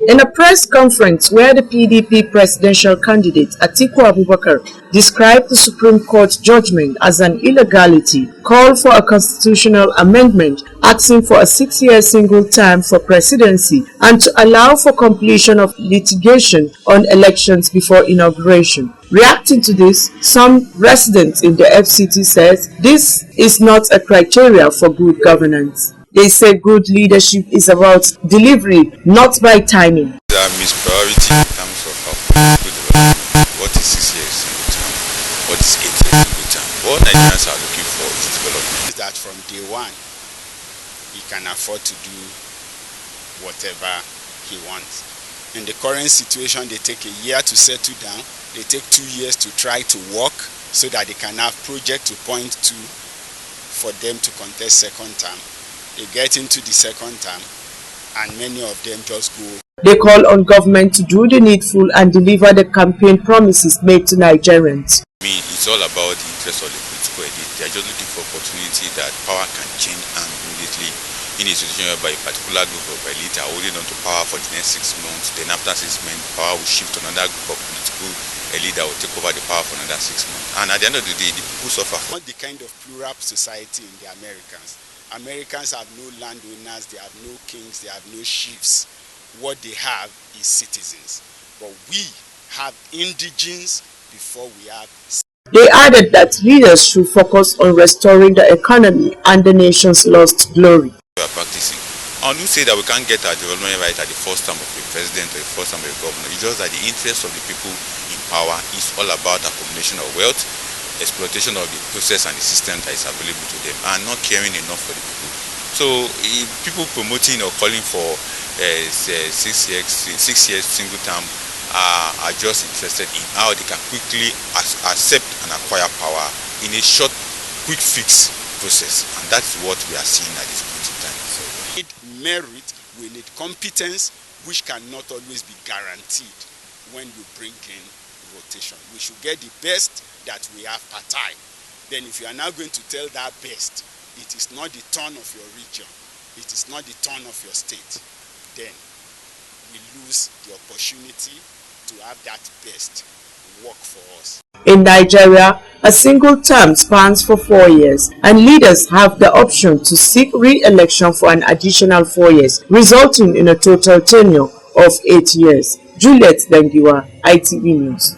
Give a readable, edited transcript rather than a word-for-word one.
In a press conference where the PDP presidential candidate Atiku Abubakar described the Supreme Court judgment as an illegality, called for a constitutional amendment asking for a 6-year single term for presidency and to allow for completion of litigation on elections before inauguration. Reacting to this, some residents in the FCT says this is not a criteria for good governance. They say good leadership is about delivery, not by timing. There are mispriority in terms of how good development. What is 6 years single term? What is 8 years single term? What Nigerians are looking for is development. Is that from day one, he can afford to do whatever he wants. In the current situation, they take a year to settle down. They take 2 years to try to work so that they can have project to point to for them to contest second term. They get into the second term and many of them just go. They call on government to do the needful and deliver the campaign promises made to Nigerians. I mean, it's all about the interest of the political elite. They are just looking for opportunity that power can change and immediately in a situation whereby a particular group of elite are holding on to power for the next 6 months. Then after 6 months, power will shift to another group of political elite that will take over the power for another 6 months. And at the end of the day, the people suffer. Not the kind of plural society in the Americans. Americans have no landowners, they have no kings, they have no chiefs. What they have is citizens. But we have indigenes before we have. They added that leaders should focus on restoring the economy and the nation's lost glory. We are practicing. I do say that we can't get our development right at the first time of the president or the first time of the governor. It's just that the interest of the people in power is all about accumulation of wealth, exploitation of the process and the system that is available to them, and not caring enough for the people. So if people promoting or calling for 6 years single term are just interested in how they can quickly accept and acquire power in a short, quick fix process, and that's what we are seeing at this point in time. So we need merit, we need competence, which cannot always be guaranteed when you bring in rotation. We should get the best that we have per time. Then if you are now going to tell that best, it is not the turn of your region, it is not the turn of your state, then we lose the opportunity to have that best work for us. In Nigeria, a single term spans for 4 years, and leaders have the option to seek re-election for an additional 4 years, resulting in a total tenure of 8 years. Juliet Dengiwa, ITV News.